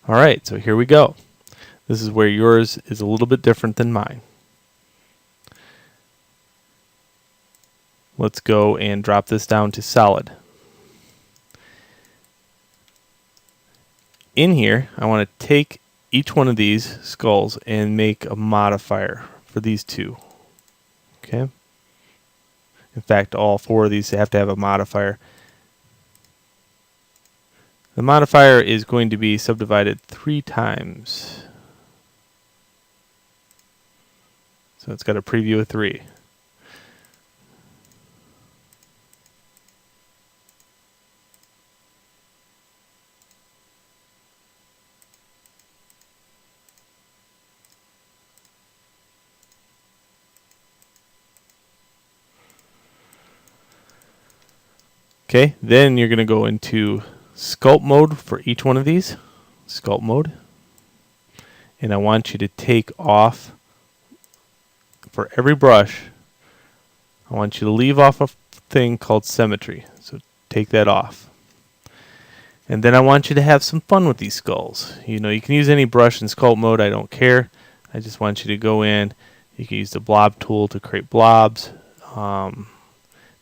Alright, so here we go. This is where yours is a little bit different than mine. Let's go and drop this down to solid. In here, I want to take each one of these skulls and make a modifier for these two. Okay? In fact, all four of these have to have a modifier. The modifier is going to be subdivided 3 times. So it's got a preview of 3. Okay, then you're going to go into Sculpt Mode for each one of these. Sculpt Mode. And I want you to take off, for every brush, I want you to leave off a thing called Symmetry. So take that off. And then I want you to have some fun with these skulls. You know, you can use any brush in Sculpt Mode, I don't care. I just want you to go in. You can use the blob tool to create blobs.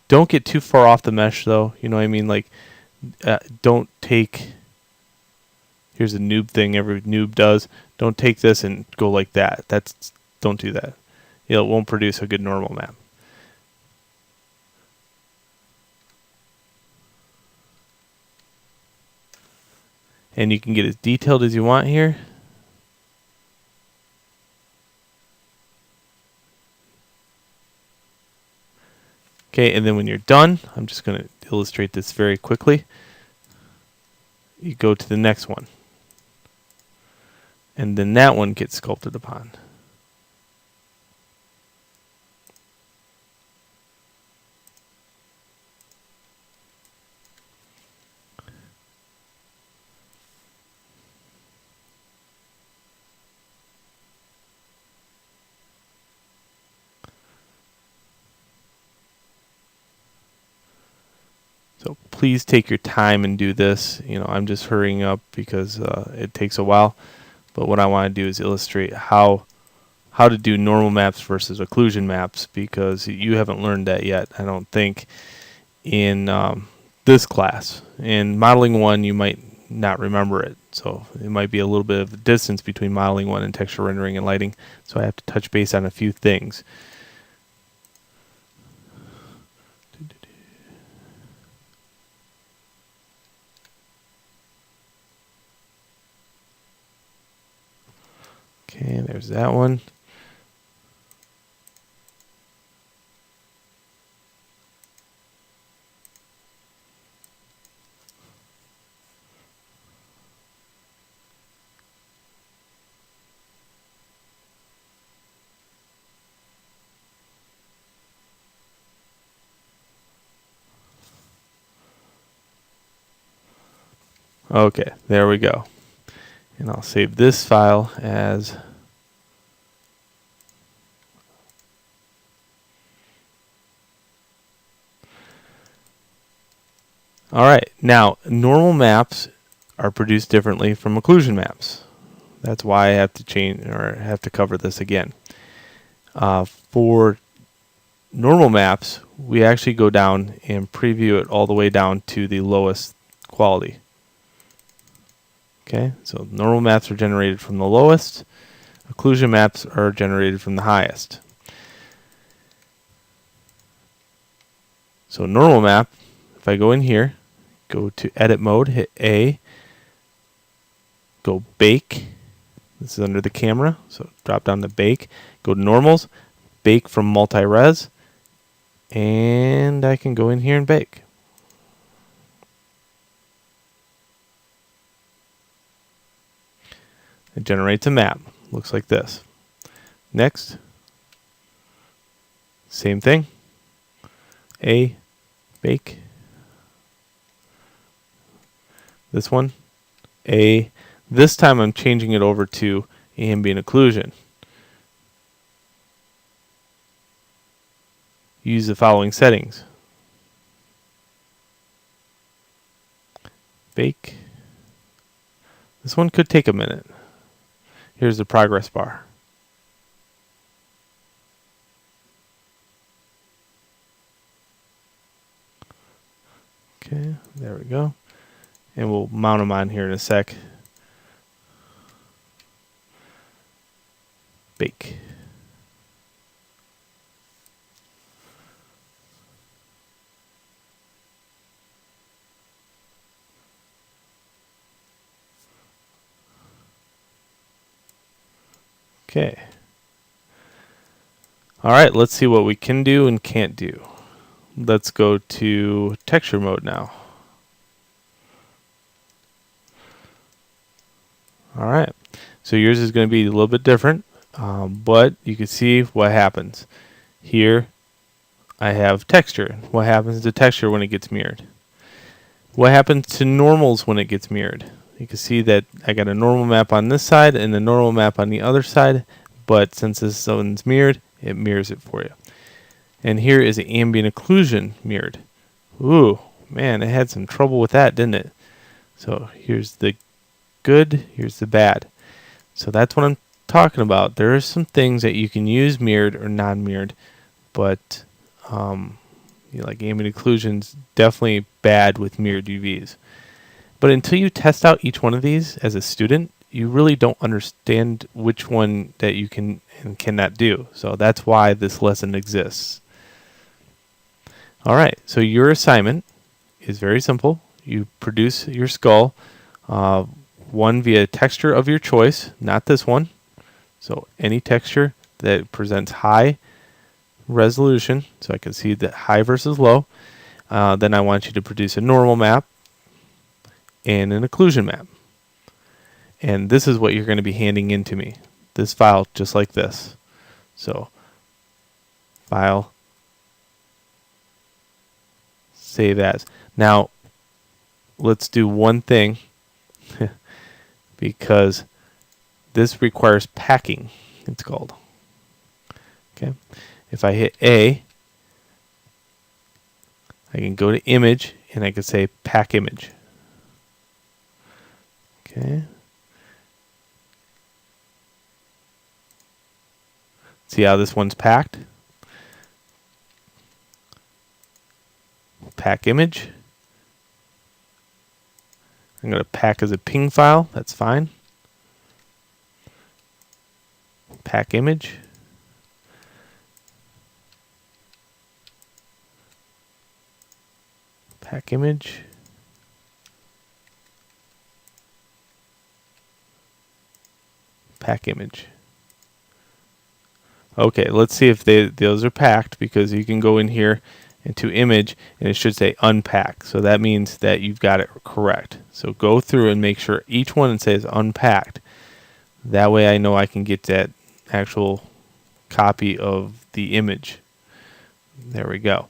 Don't get too far off the mesh though, you know what I mean? Like, don't take, here's a noob thing every noob does. Don't take this and go like that. Don't do that. It won't produce a good normal map. And you can get as detailed as you want here. Okay, and then when you're done, I'm just going to illustrate this very quickly. You go to the next one. And then that one gets sculpted upon. So please take your time and do this. You know, I'm just hurrying up because it takes a while. But what I want to do is illustrate how to do normal maps versus occlusion maps, because you haven't learned that yet, I don't think, in this class. In Modeling 1, you might not remember it. So it might be a little bit of a distance between Modeling 1 and texture rendering and lighting. So I have to touch base on a few things. Okay, there's that one. Okay, there we go. And I'll save this file as alright. Now, normal maps are produced differently from occlusion maps. That's why I have to change or have to cover this again. For normal maps, we actually go down and preview it all the way down to the lowest quality. Okay, so normal maps are generated from the lowest, occlusion maps are generated from the highest. So normal map, if I go in here, go to edit mode, hit A, go bake. This is under the camera, so drop down to bake, go to normals, bake from multi-res, and I can go in here and bake. It generates a map. Looks like this. Next. Same thing. A, bake. This one. A. This time I'm changing it over to ambient occlusion. Use the following settings. Bake. This one could take a minute. Here's the progress bar. Okay, there we go. And we'll mount them on here in a sec. Bake. Okay. All right, let's see what we can do and can't do. Let's go to texture mode now. All right, so yours is going to be a little bit different, but you can see what happens. Here I have texture. What happens to texture when it gets mirrored? What happens to normals when it gets mirrored? You can see that I got a normal map on this side and a normal map on the other side, but since this one's mirrored, it mirrors it for you. And here is the ambient occlusion mirrored. Ooh, man, it had some trouble with that, didn't it? So here's the good, here's the bad. So that's what I'm talking about. There are some things that you can use mirrored or non-mirrored, but like ambient occlusion's definitely bad with mirrored UVs. But until you test out each one of these as a student, you really don't understand which one that you can and cannot do. So that's why this lesson exists. All right, so your assignment is very simple. You produce your skull, one via texture of your choice, not this one. So any texture that presents high resolution, so I can see the high versus low. Then I want you to produce a normal map and an occlusion map. And this is what you're going to be handing in to me. This file just like this. So file, save as. Now let's do one thing because this requires packing, it's called. Okay. If I hit A, I can go to image and I can say pack image. Okay. See how this one's packed? Pack image. I'm going to pack as a ping file. That's fine. Pack image. Pack image. Pack image. Okay, let's see if those are packed, because you can go in here into image and it should say unpack. So that means that you've got it correct. So go through and make sure each one says unpacked. That way I know I can get that actual copy of the image. There we go.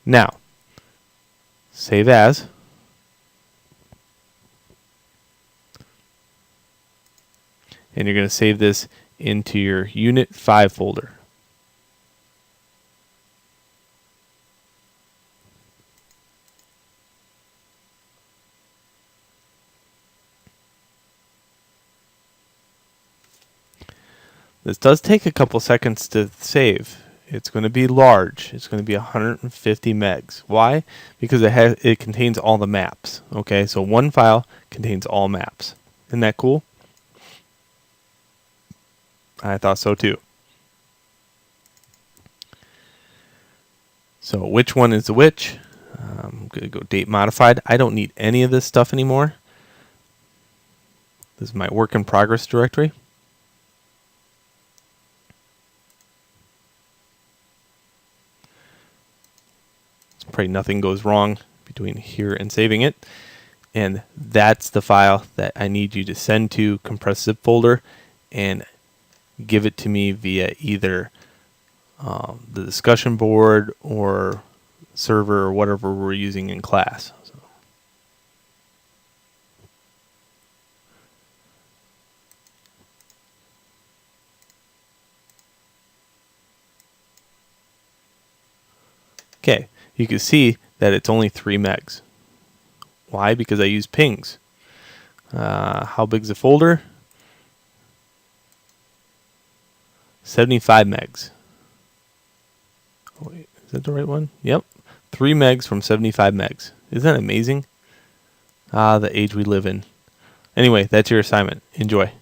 Now, save as. And you're going to save this into your Unit 5 folder. This does take a couple seconds to save. It's going to be large. It's going to be 150 megs. Why? Because it contains all the maps. Okay, so one file contains all maps. Isn't that cool? I thought so too. So which one is which? I'm going to go date modified. I don't need any of this stuff anymore. This is my work in progress directory. Pray nothing goes wrong between here and saving it. And that's the file that I need you to send to compress zip folder and give it to me via either the discussion board or server or whatever we're using in class. So. Okay, you can see that it's only 3 megs. Why? Because I use pings. How big's the folder? 75 megs. Oh, wait, is that the right one? Yep. 3 megs from 75 megs. Isn't that amazing? Ah, the age we live in. Anyway, that's your assignment. Enjoy.